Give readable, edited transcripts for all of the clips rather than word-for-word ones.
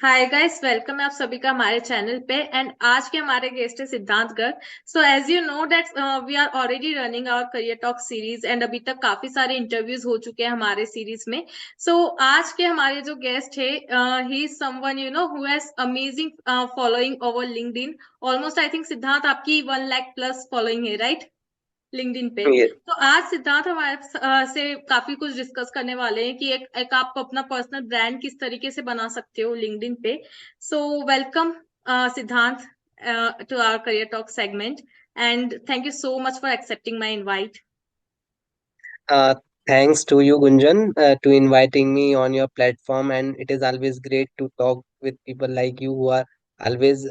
Hi guys, welcome है आप सभी का हमारे चैनल पे। एंड आज के हमारे गेस्ट है Siddhant Garg. So as you know that we are already running our career talk series and अभी तक काफी सारे इंटरव्यूज हो चुके हैं हमारे सीरीज में। आज के हमारे जो गेस्ट है, he is someone who has amazing following over LinkedIn. Almost I think सिद्धांत आपकी 1 लाख प्लस फॉलोइंग है, राइट? लिंक्डइन पे। ये तो आज सिद्धार्थ हमारे से काफी कुछ डिस्कस करने वाले हैं कि एक आप अपना पर्सनल ब्रांड किस तरीके से बना सकते हो लिंक्डइन पे। So welcome Siddhant to our career talk segment, and thank you so much for accepting my invite. thanks to you, Gunjan, to inviting me on your platform. And it is always great to talk with people like you who are always,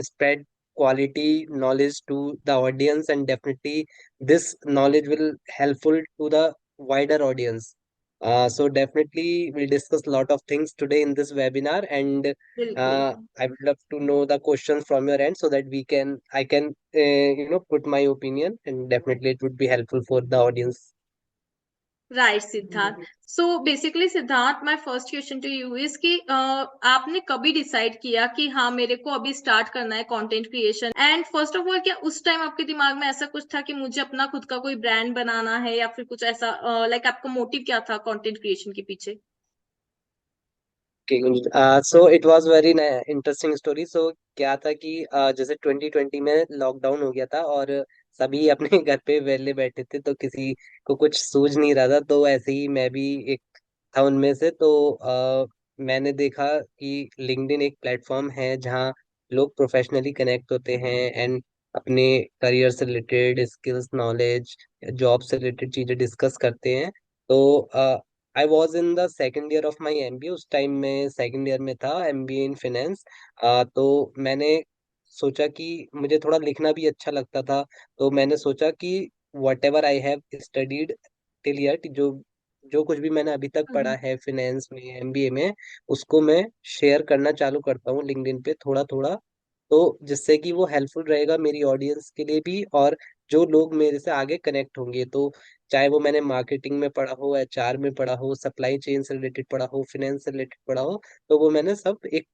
spread quality knowledge to the audience. And definitely, this knowledge will helpful to the wider audience. So definitely, we'll discuss a lot of things today in this webinar. And बिल्कुल। I would love to know the questions from your end so that I can, put my opinion. And definitely, it would be helpful for the audience. Right Siddharth. So basically Siddharth, my first question to you is कि आपने कभी decide किया कि हाँ मेरे को अभी start करना है content creation? And first of all, क्या उस टाइम आपके दिमाग में ऐसा कुछ था कि मुझे अपना खुद का कोई ब्रांड बनाना है, या फिर कुछ ऐसा लाइक आपका मोटिव क्या था कंटेंट क्रिएशन के पीछे? Okay, so it was very interesting story. So क्या था कि जैसे 2020 में लॉकडाउन हो गया था और सभी अपने घर पे वेले बैठे थे, तो किसी को कुछ सूझ नहीं रहा था। तो ऐसे ही मैं भी एक था उनमें से। तो मैंने देखा कि लिंक्डइन एक प्लेटफॉर्म है जहाँ लोग प्रोफेशनली कनेक्ट होते हैं एंड अपने करियर से रिलेटेड स्किल्स, नॉलेज, जॉब से रिलेटेड चीजें डिस्कस करते हैं। तो I was in the second year of my MBA. उस टाइम में सेकेंड ईयर में था, एमबीए इन फाइनेंस। तो मैंने सोचा कि मुझे थोड़ा लिखना भी अच्छा लगता था। तो मैंने सोचा कि what ever I have studied till yet, जो जो कुछ भी मैंने अभी तक पढ़ा हम्म। है फाइनेंस में, एमबीए में, उसको मैं शेयर करना चालू करता हूँ लिंक्डइन पे थोड़ा थोड़ा। तो जिससे कि वो हेल्पफुल रहेगा मेरी ऑडियंस के लिए भी, और जो लोग मेरे से आगे कनेक्ट होंगे, तो चाहे वो मैंने मार्केटिंग में पढ़ा हो, एचआर में पढ़ा हो, सप्लाई चेन से रिलेटेड पढ़ा हो, फाइनेंस से रिलेटेड पढ़ा हो, तो वो मैंने सब एक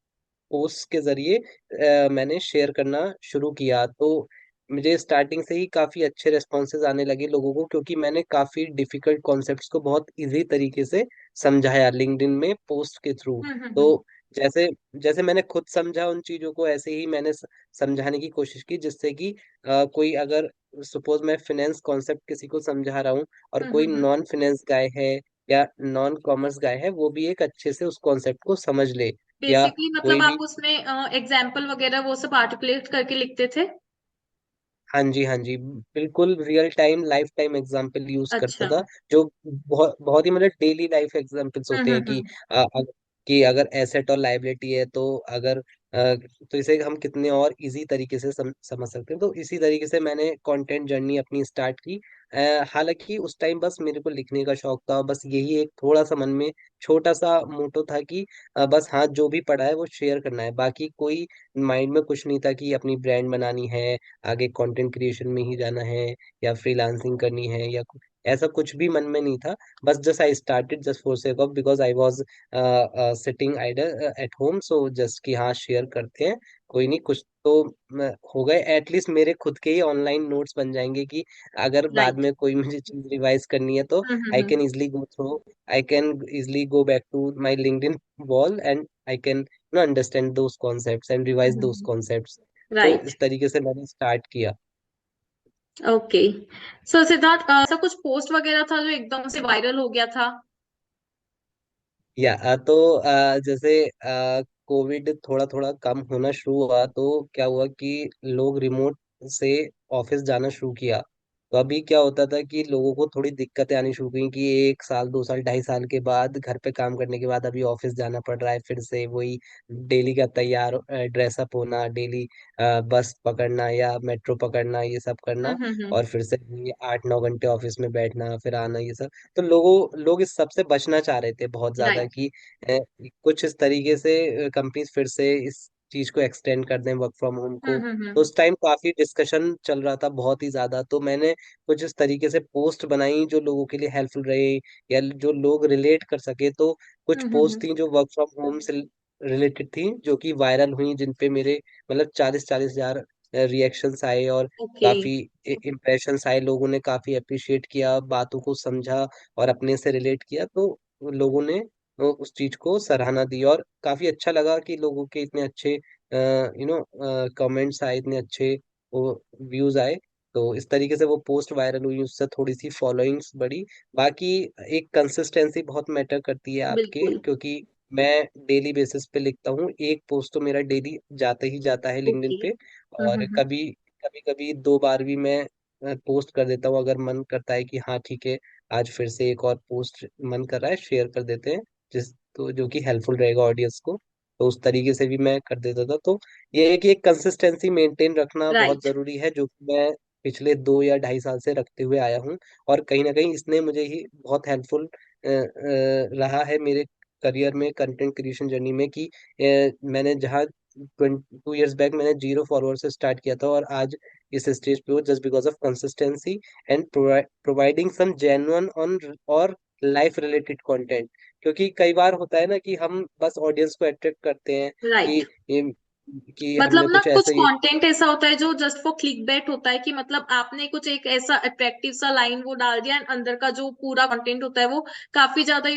पोस्ट के जरिए मैंने शेयर करना शुरू किया। तो मुझे स्टार्टिंग से ही काफी अच्छे रेस्पॉन्सेज आने लगे लोगों को, क्योंकि मैंने काफी डिफिकल्ट कॉन्सेप्ट्स को बहुत इजी तरीके से समझाया लिंक्डइन में पोस्ट के थ्रू। तो हम्म। जैसे जैसे मैंने खुद समझा उन चीजों को, ऐसे ही मैंने समझाने की कोशिश की, जिससे कि कोई अगर सपोज मैं फाइनेंस कॉन्सेप्ट किसी को समझा रहा हूँ और कोई हम्म। नॉन फाइनेंस गाय है या नॉन कॉमर्स गाय है, वो भी एक अच्छे से उस कॉन्सेप्ट को समझ ले। या बेसिकली मतलब कोई आप भी। उसमें एग्जाम्पल वगैरह वो सब आर्टिकुलेट करके लिखते थे? हाँ जी, हाँ जी, बिल्कुल real time life time example use करता अच्छा। था। जो बहुत बहुत ही मतलब डेली लाइफ एग्जांपल्स होते हैं कि कि अगर एसेट और लायबिलिटी है, तो अगर तो इसे हम कितने और इजी तरीके से समझ सकते हैं। तो इसी तरीके से मैंने कंटेंट जर्नी अपनी स्टार्ट की। हालांकि उस टाइम बस मेरे को लिखने का शौक था, बस यही एक थोड़ा सा मन में छोटा सा मोटो था कि बस हाँ, जो भी पढ़ा है वो शेयर करना है। बाकी कोई माइंड में कुछ नहीं था कि अपनी ब्रांड बनानी है, आगे कंटेंट क्रिएशन में ही जाना है, या फ्रीलांसिंग करनी है, या ऐसा कुछ भी मन में नहीं था। बस just I started just for sake of, because I was sitting idle at home. So just कि हाँ, शेयर करते हैं, कोई नहीं, कुछ तो हो गए। एटलीस्ट मेरे खुद के ही ऑनलाइन नोट्स बन जाएंगे कि अगर बाद राइट। में कोई मुझे चीज रिवाइज करनी है, तो I hmm. Can easily go through, I can easily go back to my LinkedIn wall and I can understand those concepts and revise those concepts. तो राइट। इस तरीके से मैंने स्टार्ट किया। ओके। सो सिद्धार्थ, ऐसा कुछ पोस्ट वगैरह था जो एकदम से वायरल हो गया था? तो जैसे कोविड थोड़ा थोड़ा कम होना शुरू हुआ, तो क्या हुआ कि लोग रिमोट से ऑफिस जाना शुरू किया। तो अभी क्या होता था कि लोगों को थोड़ी दिक्कतें आनी शुरू हुई कि 1 साल, 2 साल, 2.5 साल के बाद घर पे काम करने के बाद अभी ऑफिस जाना पड़ रहा है, फिर से वही डेली का तैयार ड्रेसअप होना, डेली बस पकड़ना या मेट्रो पकड़ना, ये सब करना, हम्म। और फिर से ये 8-9 घंटे ऑफिस में बैठना, फिर आना, ये सब। तो लोग इस सब से बचना चाह रहे थे बहुत ज्यादा राइट। कि अ, कुछ इस तरीके से कंपनीज फिर से इस चीज को एक्सटेंड कर दें, वर्क फ्रॉम होम को। तो हम्म। उस टाइम काफी डिस्कशन चल रहा था, बहुत ही ज्यादा। तो मैंने कुछ इस तरीके से पोस्ट बनाई जो लोगों के लिए हेल्पफुल रहे, या जो लोग रिलेट कर सके। तो कुछ पोस्ट हम्म। थी जो वर्क फ्रॉम होम से रिलेटेड थी जो कि वायरल हुई, जिन पे मेरे मतलब 40-40 हजार रिएक्शंस आए और ओके। काफी इम्प्रेशंस आए। लोगों ने काफी अप्रिशिएट किया, बातों को समझा और अपने से रिलेट किया, तो लोगों ने उस चीज को सराहना दी और काफी अच्छा लगा कि लोगों के इतने अच्छे कमेंट्स आए, इतने अच्छे वो व्यूज आए। तो इस तरीके से वो पोस्ट वायरल हुई, उससे थोड़ी सी फॉलोइंग्स बढ़ी। बाकी एक कंसिस्टेंसी बहुत मैटर करती है आपके, बिल्कुल। क्योंकि मैं डेली बेसिस पे लिखता हूँ, एक पोस्ट तो मेरा डेली जाता ही जाता है लिंक्डइन ओके। पे। और कभी कभी कभी 2 बार भी मैं पोस्ट कर देता हूँ, अगर मन करता है कि हाँ ठीक है, आज फिर से एक और पोस्ट मन कर रहा है, शेयर कर देते हैं, जिस तो जो कि हेल्पफुल रहेगा ऑडियंस को। तो उस तरीके से भी मैं कर देता था। तो ये है कि एक कंसिस्टेंसी मेंटेन रखना बहुत राइट। जरूरी है, जो कि मैं पिछले 2 या ढाई साल से रखते हुए आया हूँ। और कहीं ना कहीं इसने मुझे ही बहुत हेल्पफुल रहा है मेरे करियर में, कंटेंट क्रिएशन जर्नी में, कि मैंने जहाँ 2 इयर्स बैक मैंने 0 फॉलोअर से स्टार्ट किया था, और आज इस स्टेज पे हो just because of consistency and providing some genuine on और लाइफ रिलेटेड कंटेंट। क्योंकि कई बार होता है ना कि हम बस ऑडियंस को अट्रैक्ट करते हैं कि राइट। ये- कि मतलब हमने ना कुछ कुछ ऐसा ये। कंटेंट ऐसा होता है जो जस्ट फॉर क्लिक बैट होता है, कि मतलब आपने कुछ एक ऐसा अट्रैक्टिव सा लाइन वो डाल दिया एंड अंदर का जो पूरा कंटेंट होता है वो काफी ज्यादा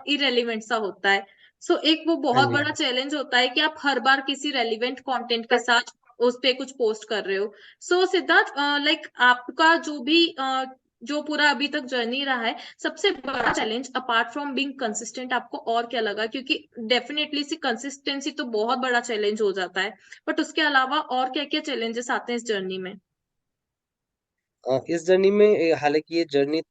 इरेलीवेंट सा होता है। सो एक वो हाँ बहुत जी, बड़ा चैलेंज होता है कि आप हर बार किसी रेलिवेंट कंटेंट के साथ उस पे कुछ पोस्ट कर रहे हो। सो सिद्धार्थ, लाइक आपका जो पूरा अभी तक जर्नी रहा है, सबसे बड़ा challenge apart from being consistent आपको और क्या लगा? क्योंकि डेफिनेटली सी कंसिस्टेंसी तो बहुत बड़ा चैलेंज हो जाता है, बट उसके अलावा और क्या क्या चैलेंजेस आते हैं इस जर्नी में? इस जर्नी में हालांकि ये जर्नी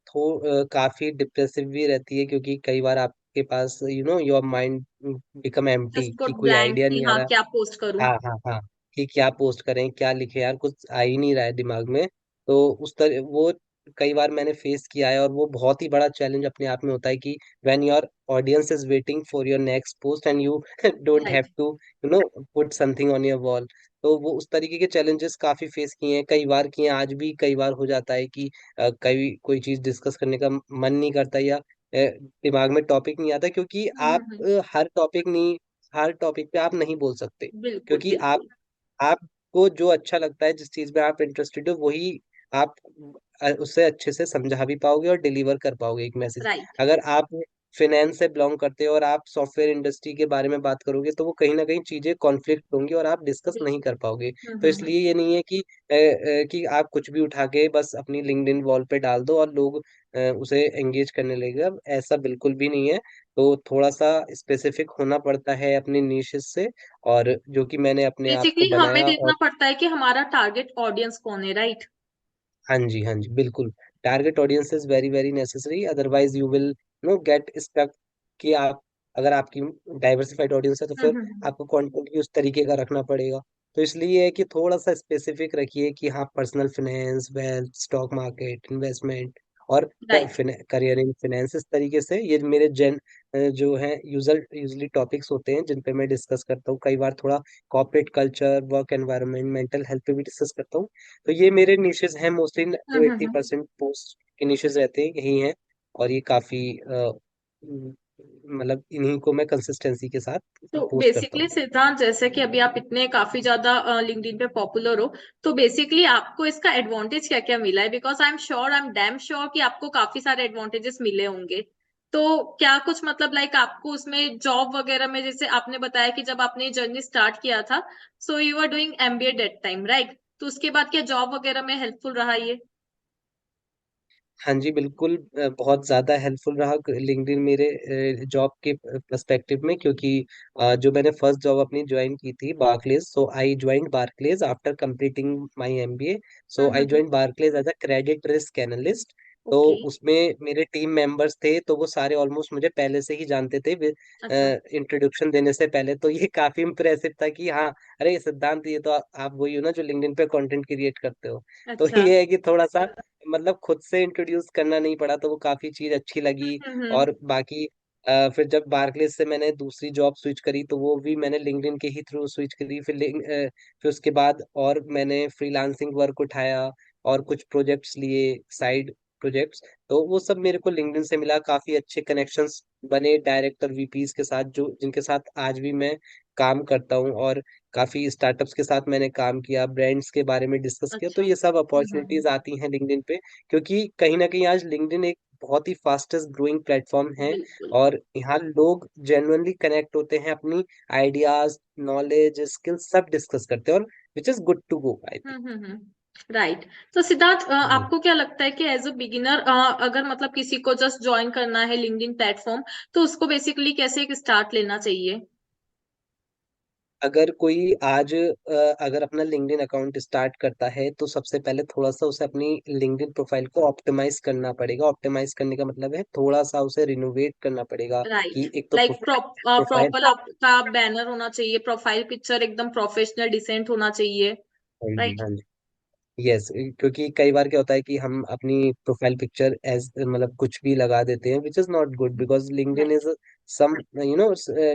काफी डिप्रेसिव भी रहती है, क्योंकि कई बार आपके पास your mind become empty, just कि गॉट कोई ब्लैंक आइडिया कि नहीं आ हाँ रहा। क्या पोस्ट करूं। हाँ हाँ हाँ, कि क्या पोस्ट करें, क्या लिखे, यार कुछ आ ही नहीं रहा है दिमाग में। तो उस तरह वो कई बार मैंने फेस किया है, और वो बहुत ही बड़ा चैलेंज अपने आप में होता है कि when your audience is waiting for your next post and you don't have right. To put something on your wall. तो वो उस तरीके के चैलेंजेस काफी फेस किए हैं, कई बार किए हैं, आज भी कई बार हो जाता है कि कई कोई चीज डिस्कस करने का मन नहीं करता, या दिमाग में टॉपिक नहीं आता, क्योंकि आप हम्म। हर टॉपिक पे आप नहीं बोल सकते। बिल्कुल क्योंकि बिल्कुल। आपको जो अच्छा लगता है, जिस चीज में आप इंटरेस्टेड हो, वही आप उससे अच्छे से समझा भी पाओगे और डिलीवर कर पाओगे एक मैसेज। राइट। अगर आप फाइनेंस से बिलोंग करते हो और आप सॉफ्टवेयर इंडस्ट्री के बारे में बात करोगे, तो वो कहीं ना कहीं चीजें कॉन्फ्लिक्ट होंगी और आप डिस्कस नहीं बिल्कुल। कर पाओगे। तो इसलिए ये नहीं है कि आप कुछ भी उठा के बस अपनी लिंक्डइन वॉल पे डाल दो और लोग उसे एंगेज करने लगेगा, अब ऐसा बिल्कुल भी नहीं है। तो थोड़ा सा स्पेसिफिक होना पड़ता है अपने निशेस से, और जो कि मैंने अपने आप को बेसिकली हमें बनाया। देखना और पड़ता है कि हमारा टारगेट ऑडियंस कौन है, राइट? हाँ जी, हाँ जी, बिल्कुल। Target audience is very very necessary, otherwise you will no get stuck. कि आप अगर आपकी डाइवर्सिफाइड ऑडियंस है, तो फिर हम्म। आपको कंटेंट भी उस तरीके का रखना पड़ेगा। तो इसलिए ये है कि थोड़ा सा स्पेसिफिक रखिए कि हाँ, personal finance, wealth, stock market, investment और राइट। करियर इन फाइनेंस, इस तरीके से ये मेरे जो है यूजली टॉपिक्स होते हैं जिन पे मैं डिस्कस करता हूँ। कई बार थोड़ा corporate culture, work environment, mental health पे भी डिस्कस करता हूँ। तो ये मेरे निशेस हैं मोस्टली, जो एट्टी हम्म। परसेंट पोस्ट के निशेस रहते हैं यही हैं। और ये काफी मतलब इन्हीं को मैं कंसिस्टेंसी के साथ तो पोस्ट करता बेसिकली हूँ। सिद्धांत, जैसे कि अभी आप इतने काफी ज्यादा लिंक्डइन पे पॉपुलर हो, तो बेसिकली आपको इसका एडवांटेज क्या क्या मिला है? Because I am damn sure कि आपको काफी सारे एडवांटेजेस मिले होंगे। तो क्या कुछ मतलब लाइक आपको उसमें जॉब वगैरह में, जैसे आपने बताया कि जब आपने जर्नी स्टार्ट किया था, so you are doing MBA that time, right? तो उसके बाद क्या जॉब वगैरह में हेल्पफुल रहा ये? हाँ जी, बिल्कुल। बहुत ज़्यादा हेल्पफुल रहा लिंक्डइन मेरे जॉब के पर्सपेक्टिव में, क्योंकि जो मैंने फर्स्ट जॉब अपनी ज्वाइन की थी Barclays, so I joined Barclays after completing my MBA. So I hmm. Joined Barclays as a credit risk analyst. तो ओके। उसमें मेरे टीम मेंबर्स थे, तो वो सारे ऑलमोस्ट मुझे पहले से ही जानते थे, अच्छा। इंट्रोडक्शन देने से पहले। तो ये काफी इम्प्रेसिव था कि हाँ, अरे सिद्धांत, ये तो आप वही हो ना जो लिंक्डइन पे कंटेंट क्रिएट करते हो। तो अच्छा। ये है कि थोड़ा सा मतलब खुद से इंट्रोड्यूस करना नहीं पड़ा, तो वो काफी चीज अच्छी लगी। हम्म। और बाकी फिर जब बार्कलेज से मैंने दूसरी जॉब स्विच करी, तो वो भी मैंने लिंक्डइन के ही थ्रू स्विच करी। फिर उसके बाद और मैंने फ्रीलांसिंग वर्क उठाया और कुछ प्रोजेक्ट्स लिए, साइड प्रोजेक्ट्स। तो वो सब मेरे को लिंक्डइन से मिला, काफी अच्छे कनेक्शंस बने डायरेक्टर वीपीज के साथ, जो जिनके साथ आज भी मैं काम करता हूँ, और काफी स्टार्टअप्स के साथ मैंने काम किया, ब्रांड्स के बारे में डिस्कस किया, तो अच्छा। ये सब अपॉर्चुनिटीज आती हैं लिंक्डइन पे। क्योंकि कहीं ना कहीं आज लिंक्डइन एक बहुत ही फास्टेस्ट ग्रोइंग प्लेटफॉर्म है, बिल्कुल। और यहाँ लोग जेन्युइनली कनेक्ट होते हैं, अपनी आइडियाज, नॉलेज, स्किल्स सब डिस्कस करते हैं, और which is good to go I right. तो सिद्धार्थ, थिंक। आपको क्या लगता है कि एज अ बिगिनर अगर मतलब किसी को जस्ट ज्वाइन करना है लिंक्डइन प्लेटफॉर्म, तो उसको बेसिकली कैसे एक स्टार्ट लेना चाहिए? अगर कोई आज अगर अपना लिंक्डइन अकाउंट स्टार्ट करता है, तो सबसे पहले थोड़ा सा उसे अपनी लिंक्डइन प्रोफाइल को ऑप्टिमाइज करना पड़ेगा। ऑप्टिमाइज करने का मतलब है थोड़ा सा उसे रिनोवेट करना पड़ेगा, राइट। कि एक तो लाइक प्रोफाइल। प्रॉपर आपका बैनर होना चाहिए, प्रोफाइल पिक्चर एकदम प्रोफेशनल डिसेंट होना चाहिए। हाँ जी, राइट। हाँ जी। यस, क्योंकि कई बार क्या होता है कि हम अपनी प्रोफाइल पिक्चर एज मतलब कुछ भी लगा देते हैं, which is not good, because LinkedIn right. Is some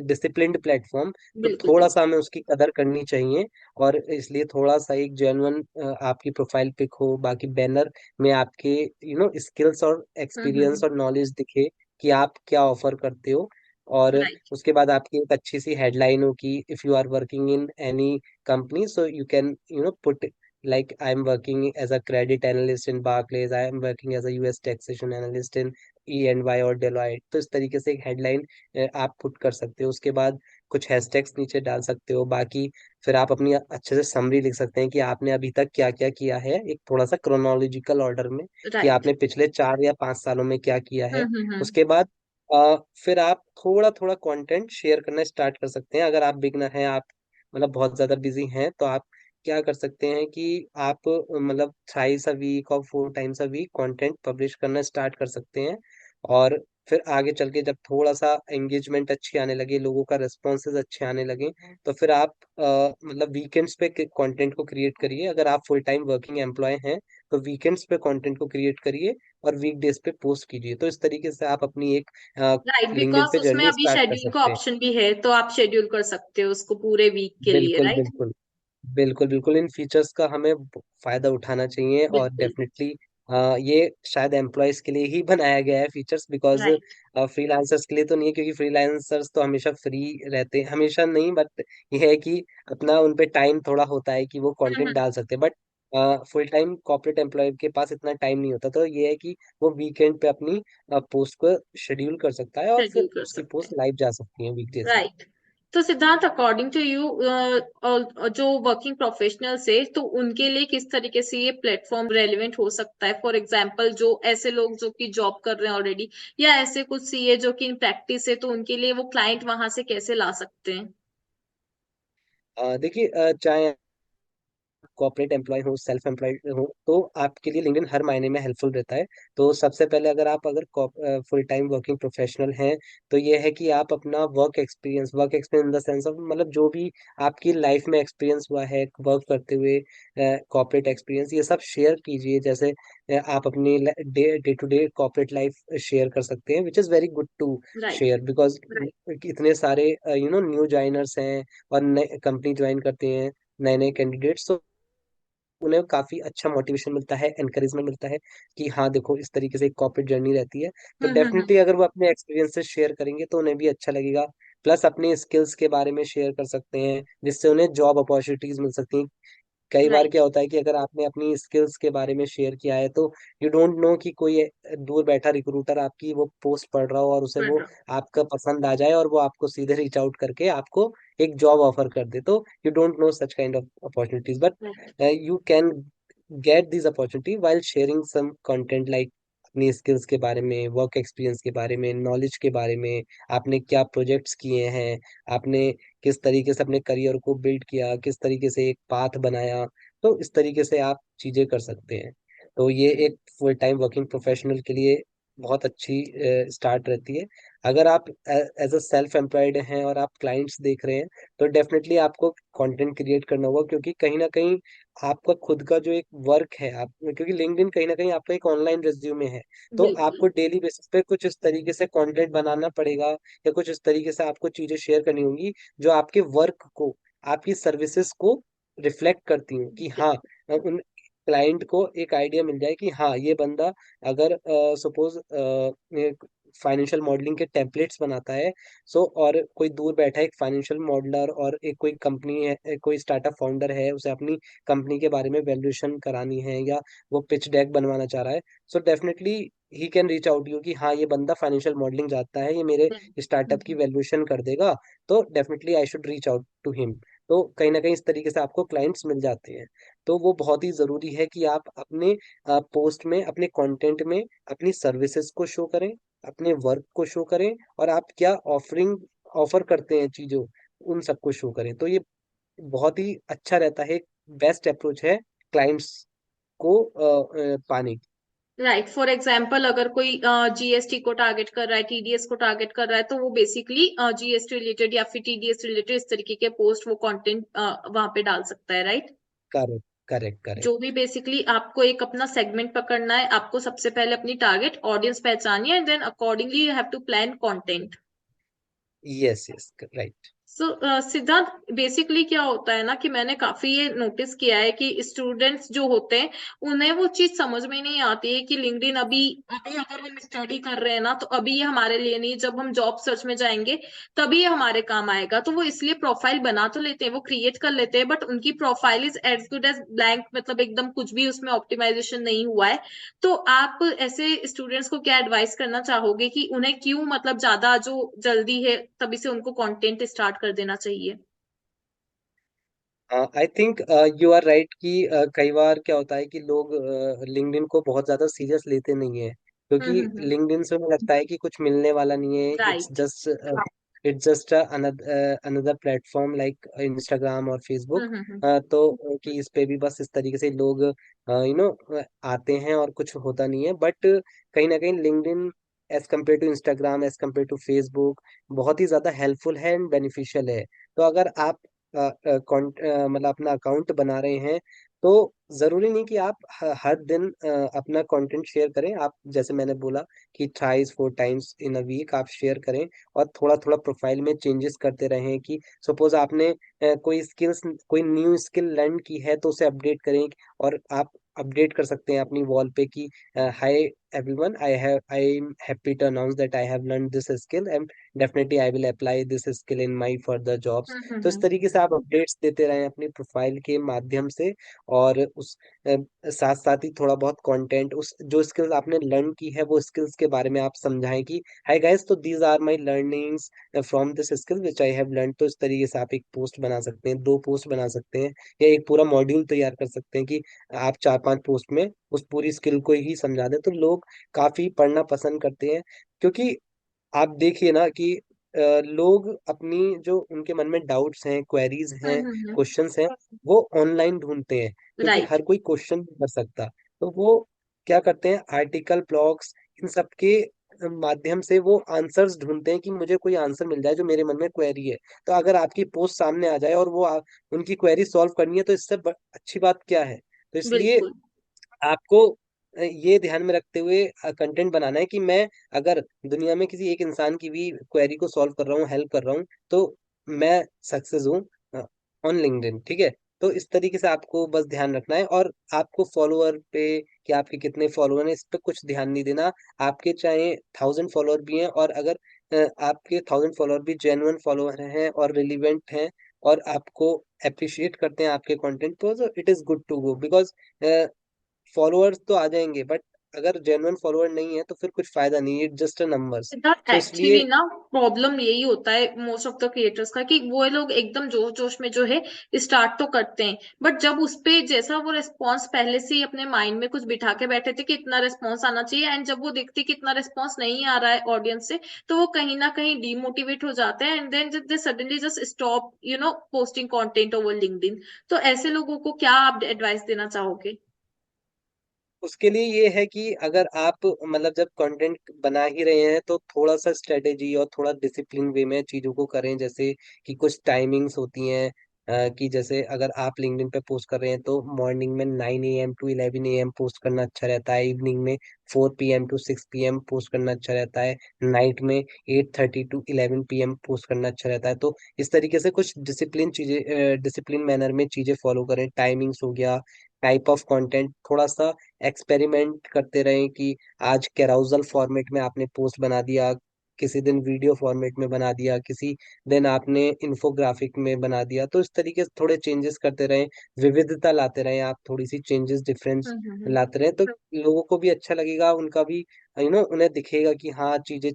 disciplined platform. तो बिल्कुल थोड़ा बिल्कुल। सा हमें उसकी कदर करनी चाहिए, और इसलिए थोड़ा सा एक जेन्युइन आपकी प्रोफाइल पिक हो, बाकी बैनर में आपके स्किल्स और एक्सपीरियंस हम्म। और नॉलेज दिखे, कि आप क्या ऑफर करते हो। और राइट। उसके बाद आपकी एक अच्छी सी हेडलाइन हो कि if you are working in any company, so you can put like I'm working as a credit analyst in Barclays, I am working as a US taxation analyst in E&Y और Deloitte। तो इस तरीके से एक headline आप put कर सकते हो। उसके बाद कुछ हैशटैग्स नीचे डाल सकते हो। बाकी फिर आप अपनी अच्छे से समरी लिख सकते हैं कि आपने अभी तक क्या क्या किया है, एक थोड़ा सा क्रोनोलॉजिकल ऑर्डर में, कि राइट। आपने पिछले 4 या 5 सालों में क्या किया है। हम्म। उसके बाद फिर आप थोड़ा थोड़ा कंटेंट शेयर करना स्टार्ट कर सकते हैं। अगर आप बिगनर हैं, आप मतलब बहुत ज्यादा बिजी हैं, तो आप क्या कर सकते हैं कि आप मतलब थ्राइस अ वीक और 4 times a week content publish करना स्टार्ट कर सकते हैं। और फिर आगे चल के जब थोड़ा सा एंगेजमेंट अच्छी आने लगे, लोगों का रिस्पॉन्सेज अच्छे आने लगे, तो फिर आप मतलब वीकेंड्स पे कंटेंट को क्रिएट करिए। अगर आप फुल टाइम वर्किंग एम्प्लॉय हैं, तो वीकेंड्स पे कंटेंट को क्रिएट करिए, और वीकडेज पे पोस्ट कीजिए। तो इस तरीके से आप अपनी एक राइट, लिंक्डइन बिकॉज पे उसमें जर्नी अभी स्टार्ट कर शेड्यूल का सकते हैं। ऑप्शन भी है, तो आप शेड्यूल कर सकते हो उसको पूरे वीक के लिए। बिल्कुल, राइट। बिल्कुल, बिल्कुल, बिल्कुल, इन फीचर्स का हमें फायदा उठाना चाहिए, और बिल्कुल। डेफिनेटली ये शायद एम्प्लॉयज के लिए ही बनाया गया है फीचर्स, बिकॉज राइट। फ्रीलांसर्स के लिए तो नहीं है, क्योंकि फ्रीलांसर्स तो हमेशा फ्री रहते हैं, हमेशा नहीं, बट ये है कि अपना उन पे टाइम थोड़ा होता है कि वो कंटेंट हम्म। डाल सकते हैं। But full time corporate employee के पास इतना टाइम नहीं होता, तो ये है कि वो वीकेंड पे अपनी पोस्ट को शेड्यूल कर सकता है, और फिर शेड्यूल कर उसकी सकते पोस्ट हैं। लाइव जा सकती है वीकडेज में। राइट। तो सिद्धार्थ, अकॉर्डिंग टू यू, जो वर्किंग प्रोफेशनल्स है तो उनके लिए किस तरीके से ये प्लेटफॉर्म रेलिवेंट हो सकता है? फॉर एग्जांपल, जो ऐसे लोग जो कि जॉब कर रहे हैं ऑलरेडी, या ऐसे कुछ सीए जो कि इन प्रैक्टिस है, तो उनके लिए वो क्लाइंट वहां से कैसे ला सकते हैं? देखिए, चाहे कॉर्पोरेट एम्प्लॉय हो, सेल्फ एम्प्लॉयड हो, तो आपके लिए लिंक्डइन हर मायने में हेल्पफुल रहता है। तो सबसे पहले अगर फुल टाइम वर्किंग प्रोफेशनल हैं, तो ये है कि आप अपना work experience in the sense of मतलब जो भी आपकी लाइफ में एक्सपीरियंस हुआ है वर्क करते हुए, कॉर्पोरेट एक्सपीरियंस, ये सब शेयर कीजिए। जैसे आप अपनी day to day corporate life share कर सकते हैं, which is very good to right. Share, because इतने सारे न्यू ज्वाइनर्स हैं, और नए कंपनी ज्वाइन करते हैं नए नए कैंडिडेट्स, तो उन्हें काफी अच्छा मोटिवेशन मिलता है, एनकरेजमेंट मिलता है, कि हाँ देखो इस तरीके से एक कॉर्पोरेट जर्नी रहती है। तो हम्म। डेफिनेटली अगर वो अपने एक्सपीरियंसेस शेयर करेंगे, तो उन्हें भी अच्छा लगेगा। प्लस अपने स्किल्स के बारे में शेयर कर सकते हैं, जिससे उन्हें जॉब अपॉर्चुनिटीज मिल सकती हैं। कई बार राइट। क्या होता है कि अगर आपने अपनी स्किल्स के बारे में शेयर किया है, तो यू डोंट नो कि कोई दूर बैठा रिक्रूटर आपकी वो पोस्ट पढ़ रहा हो, और उसे वो आपका पसंद आ जाए, और वो आपको सीधे रीच आउट करके आपको एक जॉब ऑफर कर दे। तो you don't know such kind of opportunities, but right. You can get this opportunity while sharing some content, like अपनी स्किल्स के बारे में, वर्क एक्सपीरियंस के बारे में, नॉलेज के बारे में, आपने क्या प्रोजेक्ट्स किए हैं, आपने किस तरीके से अपने करियर को बिल्ड किया, किस तरीके से एक पाथ बनाया। तो इस तरीके से आप चीजें कर सकते हैं। तो ये एक फुल टाइम वर्किंग प्रोफेशनल के लिए बहुत अच्छी स्टार्ट रहती है। अगर आप एज अ सेल्फ एम्प्लॉयड हैं, और आप क्लाइंट्स देख रहे हैं, तो डेफिनेटली आपको कंटेंट क्रिएट करना होगा, क्योंकि कहीं ना कहीं आपका खुद का जो एक वर्क है, आप क्योंकि लिंक्डइन कहीं ना कहीं आपका एक ऑनलाइन रिज्यूमे है, तो बिल्कुल आपको डेली बेसिस पे कुछ इस तरीके से कंटेंट बनाना पड़ेगा, या कुछ इस तरीके से आपको चीजें शेयर करनी होंगी, जो आपके वर्क को, आपकी सर्विसेज को रिफ्लेक्ट करती हूँ, कि हाँ उन क्लाइंट को एक आइडिया मिल जाए कि हाँ ये बंदा, अगर सपोज फाइनेंशियल मॉडलिंग के टेम्पलेट्स बनाता है। सो और कोई दूर बैठा एक फाइनेंशियल मॉडलर और एक कोई कंपनी है, कोई स्टार्टअप फाउंडर है, उसे अपनी कंपनी के बारे में वैल्यूएशन करानी है या वो पिच डेक बनवाना चाह रहा है, so definitely he can reach out you कि हाँ ये बंदा फाइनेंशियल मॉडलिंग जानता है, ये मेरे स्टार्टअप की हम्म। वैल्यूएशन कर देगा, तो definitely I should reach out to him. तो कहीं ना कहीं इस तरीके से आपको क्लाइंट्स मिल जाते हैं। तो वो बहुत ही ज़रूरी है कि आप अपने पोस्ट में, अपने कंटेंट में अपनी सर्विसेज को शो करें, अपने वर्क को शो करें, और आप क्या ऑफर करते हैं चीज़ों, उन सबको शो करें। तो ये बहुत ही अच्छा रहता है, बेस्ट अप्रोच है क्लाइंट्स को पाने की। राइट, फॉर एग्जाम्पल अगर कोई जीएसटी को टारगेट कर रहा है, टीडीएस को टारगेट कर रहा है, तो वो बेसिकली जीएसटी रिलेटेड या फिर टीडीएस रिलेटेड इस तरीके के पोस्ट वो कंटेंट वहां पे डाल सकता है, राइट। करेक्ट, करेक्ट, जो करेक्ट। भी बेसिकली आपको एक अपना सेगमेंट पकड़ना है, आपको सबसे पहले अपनी टारगेट ऑडियंस पहचानिए and then accordingly you have to plan content. Yes, yes, right. So Siddhant, basically क्या होता है ना कि मैंने काफी ये नोटिस किया है कि स्टूडेंट्स जो होते हैं उन्हें वो चीज समझ में नहीं आती है कि लिंक्डइन अभी अभी अगर हम स्टडी कर रहे हैं ना, तो अभी ये हमारे लिए नहीं, जब हम जॉब सर्च में जाएंगे तभी ये हमारे काम आएगा। तो वो इसलिए प्रोफाइल बना तो लेते हैं, वो क्रिएट कर लेते हैं, बट उनकी profile is as good as blank, मतलब एकदम कुछ भी उसमें ऑप्टिमाइजेशन नहीं हुआ है। तो आप ऐसे स्टूडेंट्स को क्या एडवाइस करना चाहोगे कि उन्हें क्यों, मतलब ज्यादा जो जल्दी है तभी से उनको कंटेंट स्टार्ट कर देना चाहिए? I think you are right कि कई बार क्या होता है कि लोग लिंक्डइन को बहुत ज्यादा सीरियस लेते नहीं है, क्योंकि हम्म। लिंक्डइन से उन्हें लगता है कि कुछ मिलने वाला नहीं है। Right. It's just another platform like Instagram और फेसबुक। हम्म। तो कि इस पे भी बस इस तरीके से लोग आते हैं और कुछ होता नहीं है, बट कहीं ना कहीं LinkedIn as compare to Instagram, as compare to Facebook बहुत ही ज्यादा हेल्पफुल है एंड बेनिफिशियल है। तो अगर आप मतलब अपना अकाउंट बना रहे हैं, तो जरूरी नहीं कि आप हर दिन अपना कंटेंट शेयर करें। आप जैसे मैंने बोला कि thrice 4 times in a week आप शेयर करें, और थोड़ा थोड़ा प्रोफाइल में चेंजेस करते रहें। कि सपोज आपने कोई न्यू स्किल लर्न की है, तो उसे अपडेट करें। और आप अपडेट कर सकते हैं अपनी वॉल पे कि hi everyone, I am happy to announce that I have learn this skill and definitely I will apply this skill in my further jobs. तो इस हम्म। तरीके से आप अपडेट्स देते रहें अपनी प्रोफाइल के माध्यम से। और उस साथ साथ ही थोड़ा बहुत कंटेंट, उस जो स्किल्स आपने लर्न की है वो स्किल्स के बारे में आप समझाएं कि हाय गाइस, तो these are my learnings from this skill which I have learn. तो इस तरीके से आप एक पोस्ट बना सकते हैं, 2 पोस्ट बना सकते हैं, या एक पूरा मॉड्यूल तैयार कर सकते हैं कि आप 4-5 पोस्ट में उस पूरी स्किल को ही समझा दें। तो लोग काफी पढ़ना पसंद करते हैं, क्योंकि आप देखिए ना कि लोग अपनी जो उनके मन में डाउट्स हैं, क्वेरीज हैं, हम्म। क्वेश्चंस हैं, वो ऑनलाइन ढूंढते हैं, क्योंकि राइट। हर कोई क्वेश्चन नहीं कर सकता। तो वो क्या करते हैं, आर्टिकल, ब्लॉग्स, इन सब के माध्यम से वो आंसर्स ढूंढते हैं कि मुझे कोई आंसर मिल जाए जो मेरे मन में क्वेरी है। तो अगर आपकी पोस्ट सामने आ जाए और उनकी क्वेरी सॉल्व करनी है, तो इससे अच्छी बात क्या है। तो इसलिए बिल्कुल। आपको ये ध्यान में रखते हुए कंटेंट बनाना है कि मैं अगर दुनिया में किसी एक इंसान की भी क्वेरी को सॉल्व कर रहा हूँ, हेल्प कर रहा हूँ, तो मैं सक्सेस हूँ ऑन लिंक्डइन। ठीक है। तो इस तरीके से आपको बस ध्यान रखना है, और आपको फॉलोअर पे कि आपके कितने फॉलोअर हैं इस पे कुछ ध्यान नहीं देना। आपके चाहे 1000 फॉलोअर भी हैं, और अगर आपके 1000 फॉलोअर भी जेन्युइन फॉलोअर हैं और रिलीवेंट हैं, और आपको अप्रिशिएट करते हैं आपके कंटेंट को, तो it is good to go. Because followers तो आ जाएंगे, बट अगर जेन्युइन फॉलोअर नहीं है तो फिर कुछ फायदा नहीं है, it just a numbers. Siddharth, तो एक्चुअली इसलिए ना प्रॉब्लम यही होता है मोस्ट ऑफ द क्रिएटर्स का कि वो लोग एकदम जोश जोश में जो है स्टार्ट तो करते हैं, बट जब उस पे जैसा वो रिस्पॉन्स पहले से ही अपने माइंड में कुछ बिठा के बैठे थे कि इतना रिस्पॉन्स आना चाहिए, एंड जब वो देखते कि इतना रिस्पॉन्स नहीं आ रहा है ऑडियंस से, तो वो कहीं ना कहीं डीमोटिवेट हो जाते हैं and then they suddenly just stop posting content over LinkedIn. तो ऐसे लोगों को क्या आप एडवाइस देना चाहोगे? उसके लिए ये है कि अगर आप मतलब जब कंटेंट बना ही रहे हैं, तो थोड़ा सा स्ट्रेटेजी और थोड़ा डिसिप्लिन वे में चीजों को करें। जैसे कि कुछ टाइमिंग्स होती हैं, कि जैसे अगर आप लिंक्डइन पे पोस्ट कर रहे हैं, तो मॉर्निंग में 9 AM टू 11 AM पोस्ट करना अच्छा रहता है, इवनिंग में 4 PM टू 6 PM पोस्ट करना अच्छा रहता है, नाइट में 8:30 टू 11 PM पोस्ट करना अच्छा रहता है। तो इस तरीके से कुछ डिसिप्लिन मैनर में चीजें फॉलो करें। टाइमिंग्स हो गया, टाइप ऑफ कंटेंट थोड़ा सा एक्सपेरिमेंट करते रहें कि आज कैराउजल फॉर्मेट में आपने पोस्ट बना दिया, किसी दिन वीडियो फॉर्मेट में बना दिया, किसी दिन आपने इन्फोग्राफिक में बना दिया। तो इस तरीके से थोड़े चेंजेस करते रहें, विविधता लाते रहें, आप थोड़ी सी चेंजेस डिफरेंस लाते रहें, तो लोगों को भी अच्छा लगेगा, उनका भी उन्हें दिखेगा कि हाँ चीजें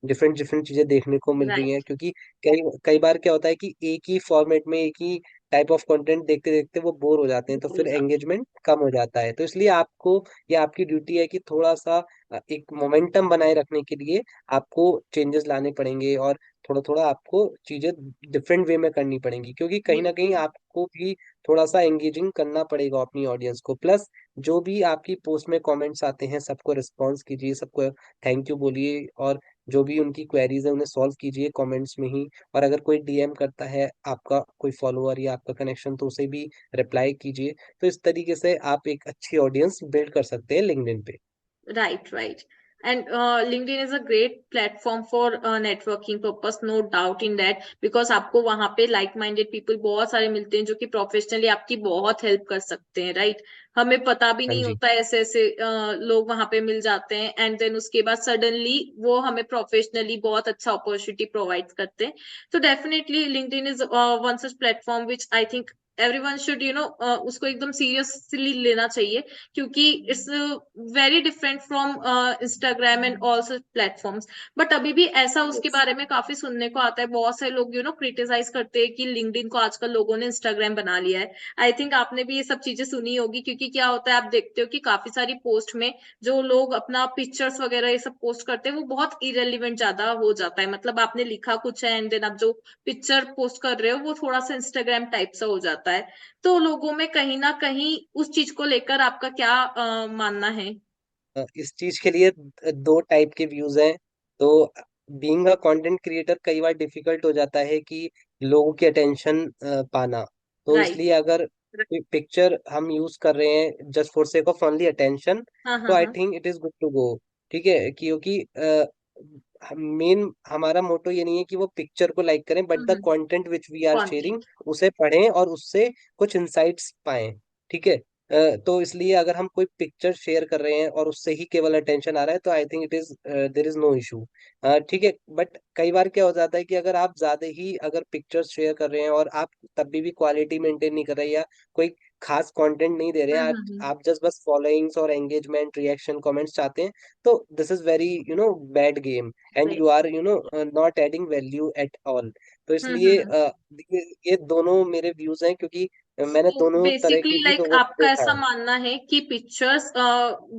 डिफरेंट डिफरेंट चीजें देखने को मिल रही हैं। राइट। क्योंकि कई कई बार क्या होता है कि एक ही फॉर्मेट में एक ही टाइप ऑफ कंटेंट देखते देखते वो बोर हो जाते हैं, तो फिर एंगेजमेंट कम हो जाता है। तो इसलिए आपको, ये आपकी ड्यूटी है कि थोड़ा सा एक मोमेंटम बनाए रखने के लिए आपको चेंजेस लाने पड़ेंगे, और थोड़ा थोड़ा आपको चीजें डिफरेंट वे में करनी पड़ेंगी, क्योंकि कहीं ना कहीं बिल्कुल। आपको भी थोड़ा सा एंगेजिंग करना पड़ेगा अपनी ऑडियंस को। प्लस जो भी आपकी पोस्ट में कमेंट्स आते हैं सबको रिस्पॉन्स कीजिए, सबको थैंक यू बोलिए, और जो भी उनकी क्वेरीज है उन्हें सॉल्व कीजिए कमेंट्स में ही। और अगर कोई डीएम करता है आपका कोई फॉलोअर या आपका कनेक्शन, तो उसे भी रिप्लाई कीजिए। तो इस तरीके से आप एक अच्छी ऑडियंस बिल्ड कर सकते हैं लिंक्डइन पे। Right, right. And LinkedIn is a great platform for networking purpose, no doubt in that, because आपको वहां पे लाइक माइंडेड पीपल बहुत सारे मिलते हैं जो कि प्रोफेशनली आपकी बहुत हेल्प कर सकते हैं, राइट। हमें पता भी हाँ नहीं जी। होता ऐसे ऐसे लोग वहां पे मिल जाते हैं, एंड देन उसके बाद सडनली वो हमें प्रोफेशनली बहुत अच्छा अपॉर्चुनिटी प्रोवाइड करते हैं। तो definitely LinkedIn is one such platform which I think everyone should उसको एकदम सीरियसली लेना चाहिए, क्योंकि it's very different from Instagram and all such platforms. But अभी भी ऐसा उसके Yes. बारे में काफी सुनने को आता है, बहुत सारे लोग क्रिटिसाइज करते हैं कि लिंक्डइन को आजकल लोगों ने इंस्टाग्राम बना लिया है। आई थिंक आपने भी ये सब चीजें सुनी होगी, क्योंकि क्या होता है आप देखते हो कि काफी सारी पोस्ट में जो लोग अपना पिक्चर्स वगैरह ये सब पोस्ट करते हैं वो बहुत इरेलीवेंट ज्यादा हो जाता है। मतलब आपने लिखा कुछ है एंड देन आप जो पिक्चर पोस्ट कर रहे हो वो थोड़ा सा इंस्टाग्राम टाइप सा हो जाता है। तो लोगों में कहीं ना कहीं उस चीज को लेकर आपका क्या मानना है? इस चीज के लिए दो टाइप के व्यूज हैं। तो बीइंग अ कंटेंट क्रिएटर कई बार डिफिकल्ट हो जाता है कि लोगों की अटेंशन पाना। तो राइट। इसलिए अगर कोई पिक्चर हम यूज कर रहे हैं just for sake of only attention, हाँ, तो हाँ, आई हाँ। Think it is good to go. ठीक है, क्योंकि मेन हमारा मोटो ये नहीं है कि वो पिक्चर को लाइक करें, but the hmm. Content which we are sharing content. उसे पढ़ें और उससे कुछ इंसाइट्स पाएं। ठीक है। तो इसलिए अगर हम कोई पिक्चर शेयर कर रहे हैं और उससे ही केवल अटेंशन आ रहा है, तो I think it is there is no issue. ठीक है, बट कई बार क्या हो जाता है कि अगर आप ज्यादा ही अगर पिक्चर्स शेयर कर रहे हैं और आप तब भी क्वालिटी मेंटेन नहीं कर रहे, या कोई खास कंटेंट नहीं दे रहे हैं, हम्म। आप जस्ट बस फॉलोइंग्स और एंगेजमेंट रिएक्शन कमेंट्स चाहते हैं, तो this is very bad game, and right. You are not adding value at all. तो इसलिए हम्म। ये दोनों मेरे व्यूज हैं, क्योंकि मैंने तो दोनों तरह बेसिकली के भी लाइक लोगों को आपका देखा ऐसा है। मानना है कि पिक्चर्स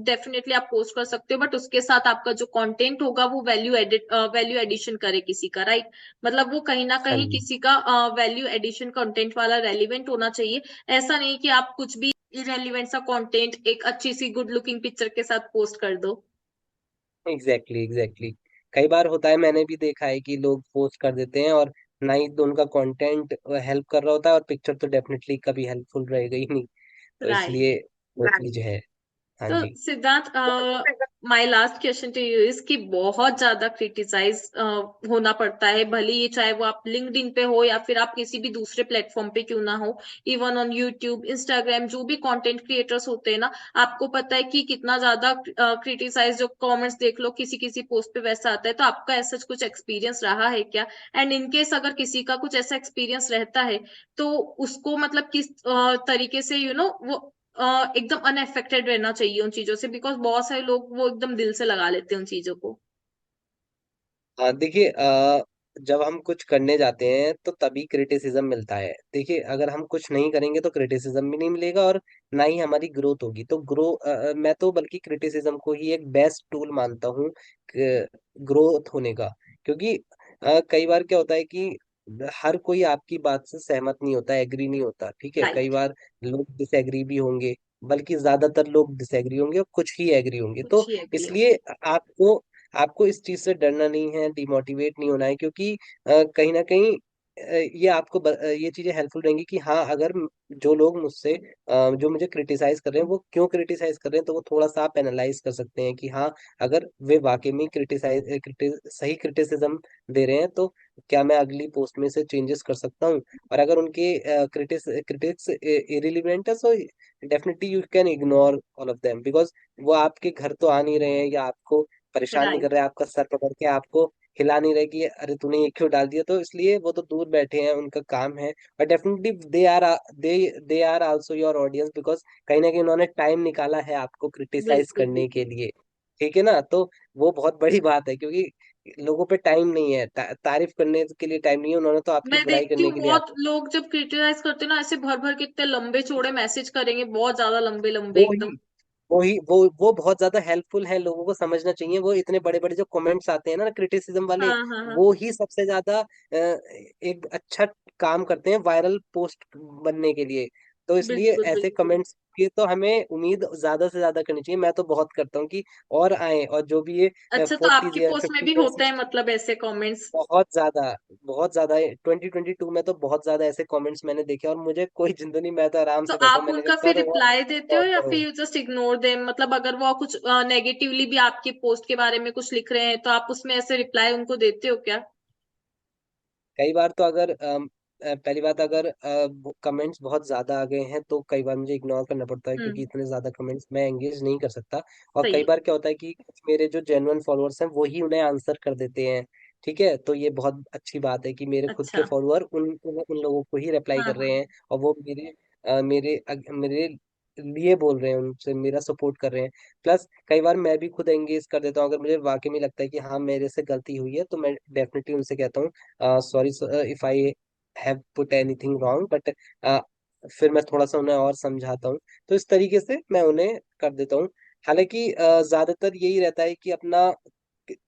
डेफिनेटली आप पोस्ट कर सकते हो, बट उसके साथ आपका जो कंटेंट होगा वो वैल्यू एडिशन करे किसी का, राइट। मतलब वो कहीं ना हाँ कहीं जी। किसी का वैल्यू एडिशन कंटेंट वाला रेलिवेंट होना चाहिए। ऐसा नहीं कि आप कुछ भी इरेलीवेंट सा कंटेंट एक अच्छी सी गुड लुकिंग पिक्चर के साथ पोस्ट कर दो। Exactly exactly. कई बार होता है, मैंने भी देखा है कि लोग पोस्ट कर देते हैं और ना ही तो उनका कंटेंट हेल्प कर रहा होता है, और पिक्चर तो डेफिनेटली कभी हेल्पफुल रहेगा ही नहीं। तो राइट। इसलिए वो चीज है। हाँ तो जी। Siddhant, my last question to you is कि बहुत ज्यादा क्रिटिसाइज होना पड़ता है, भले ये चाहे वो आप लिंक्डइन पे हो या फिर आप किसी भी दूसरे प्लेटफॉर्म पे क्यों ना हो, इवन ऑन यूट्यूब इंस्टाग्राम, जो भी कंटेंट क्रिएटर्स होते हैं ना, आपको पता है कि कितना ज्यादा क्रिटिसाइज, जो कमेंट्स देख लो किसी किसी पोस्ट पे वैसा आता है। तो आपका ऐसा कुछ एक्सपीरियंस रहा है क्या? एंड इन केस अगर किसी का कुछ ऐसा एक्सपीरियंस रहता है, तो उसको मतलब किस तरीके से वो एकदम अनअफेक्टेड रहना चाहिए उन चीजों से, बिकॉज बहुत सारे लोग वो एकदम दिल से लगा लेते हैं उन चीजों को। हाँ देखिए, जब हम कुछ करने जाते हैं तो तभी क्रिटिसिज्म मिलता है। देखिए, अगर हम कुछ नहीं करेंगे तो क्रिटिसिज्म भी नहीं मिलेगा, और ना ही हमारी ग्रोथ होगी। तो मैं तो बल्कि क्रिटिसिज्म को ही एक बेस्ट टूल मानता हूँ ग्रोथ होने का। क्योंकि कई बार क्या होता है कि हर कोई आपकी बात से सहमत नहीं होता, एग्री नहीं होता। ठीक है, कई राइट। बार लोग डिसएग्री भी होंगे, बल्कि ज्यादातर लोग डिसएग्री होंगे और कुछ ही एग्री होंगे। कुछ तो ही एग्री हो। इसलिए आपको आपको इस चीज से डरना नहीं है, डिमोटिवेट नहीं होना है, क्योंकि कहीं ना कहीं ये आपको ये चीजें हेल्पफुल रहेंगी कि हाँ, अगर जो लोग मुझसे जो मुझे क्रिटिसाइज कर रहे हैं वो क्यों क्रिटिसाइज कर रहे हैं, तो वो थोड़ा सा आप एनालाइज कर सकते हैं कि हाँ, अगर वे वाकई में सही क्रिटिसिज्म दे रहे हैं तो क्या मैं अगली पोस्ट में से चेंजेस कर सकता हूँ। और अगर उनके क्रिटिक्स इरिलीवेंट है, so definitely you can ignore all of them, because वो आपके घर तो आ नहीं रहे हैं या आपको परेशान नहीं कर राइट। रहे हैं, आपका सर पकड़ के आपको हिला नहीं रहे कि अरे तूने ये क्यों डाल दिया, तो इसलिए वो तो दूर बैठे हैं, उनका काम है। और definitely they are also your audience, because कहीं ना कहीं उन्होंने टाइम निकाला है आपको क्रिटिसाइज बिल्कुल करने के बिल्कुल। लिए। ठीक है ना, तो वो बहुत बड़ी बात है, क्योंकि लोगों पे टाइम नहीं है, तारीफ करने के लिए टाइम नहीं है, उन्होंने तो आपकी मैं बुराई देखती करने हूँ के लिए बहुत लोग जब क्रिटिसाइज करते हैं ना, ऐसे भर भर के इतने लंबे चौड़े मैसेज करेंगे, बहुत ज्यादा लंबे लंबे वो एकदम। ही वो बहुत ज्यादा हेल्पफुल है, लोगों को समझना चाहिए। वो इतने बड़े बड़े जो कमेंट्स आते हैं ना क्रिटिसिज्म वाले, हाँ हाँ हाँ। वो ही सबसे ज्यादा एक अच्छा काम करते हैं वायरल पोस्ट बनने के लिए। तो इसलिए बिल्कुल ऐसे बिल्कुल। कमेंट्स की तो हमें उम्मीद ज्यादा से ज्यादा करनी चाहिए। मैं तो बहुत करता हूँ कि और आए, और जो भी ये अच्छा, तो 40 आपकी या पोस्ट में 50 भी या होते हैं मतलब ऐसे कमेंट्स? बहुत ज्यादा, बहुत ज्यादा 2022 में तो बहुत ज्यादा ऐसे कमेंट्स मैंने देखे, और मुझे कोई जिंदा नहीं, मैं तो आराम तो से बैठा हूँ, आप मैंने उनका कहा फिर करो रिप्लाई देते हो और या करो। फिर जस्ट इग्नोर देम? मतलब अगर वो कुछ नेगेटिवली भी आपके पोस्ट के बारे में कुछ लिख रहे हैं, तो आप उसमें ऐसे रिप्लाई उनको देते हो क्या? कई बार तो अगर पहली बात, अगर कमेंट्स बहुत ज्यादा आ गए हैं तो कई बार मुझे इग्नोर करना पड़ता है, क्योंकि हम्म। इतने ज्यादा कमेंट्स मैं एंगेज नहीं कर सकता। और सही कई है। बार क्या होता है कि कुछ मेरे जो जेन्युइन फॉलोअर्स हैं वो ही उन्हें आंसर कर देते हैं। ठीक है, तो ये बहुत अच्छी बात है कि मेरे खुद के अच्छा। फॉलोअर उन लोगों को ही रिप्लाई हाँ कर रहे हाँ। हैं, और वो मेरे लिए बोल रहे हैं, उनसे मेरा सपोर्ट कर रहे हैं। प्लस कई बार मैं भी खुद एंगेज कर देता हूँ, अगर मुझे वाकई में लगता है कि हाँ मेरे से गलती हुई है, तो मैं डेफिनेटली उनसे कहता हूँ sorry if I have put anything wrong, but फिर मैं थोड़ा सा उन्हें और समझाता हूँ। तो इस तरीके से मैं उन्हें कर देता हूँ। हालांकि ज्यादातर यही रहता है कि अपना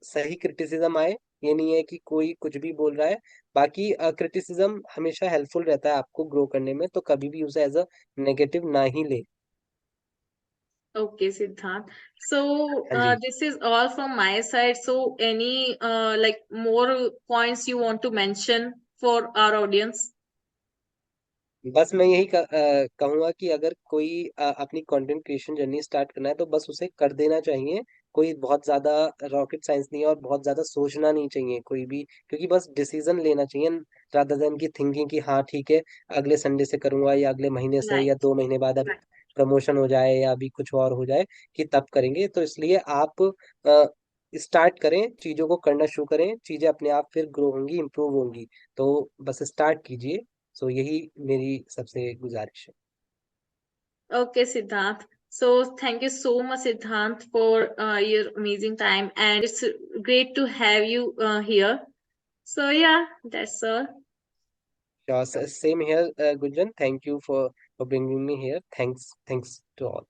सही क्रिटिसिज्म आए, ये नहीं है कि कोई कुछ भी बोल रहा है। बाकी क्रिटिसिज्म हमेशा हेल्पफुल रहता है आपको ग्रो करने में, तो कभी भी उसे एज अ नेगेटिव ना ही ले। Okay, Siddharth. So, हाँ जी। this is all from my side. So, any like more points you want to mention for our audience? बस मैं यही कहूंगा कि अगर कोई अपनी कंटेंट क्रिएशन जर्नी स्टार्ट करना है तो बस उसे कर देना चाहिए। कोई बहुत ज्यादा रॉकेट साइंस नहीं है, और बहुत ज्यादा सोचना नहीं चाहिए कोई भी, क्योंकि बस डिसीजन लेना चाहिए, रादर देन की थिंकिंग कि हाँ ठीक है, अगले संडे से करूंगा या अगले महीने से या Right. 2 महीने बाद अभी प्रमोशन हो जाए या अभी कुछ और हो जाए कि तब करेंगे। तो इसलिए आप स्टार्ट करें, चीजों को करना शुरू करें, चीजें अपने आप फिर ग्रो होंगी, इम्प्रूव होंगी। तो बस स्टार्ट कीजिए। सो यही मेरी सबसे गुजारिश है। Okay, Siddharth. So, thank you so much, Siddharth, for your amazing time, and it's great to have you here. So, yeah, that's all. Sure, same here, Gunjan. Thank you for bringing me here. Thanks to all.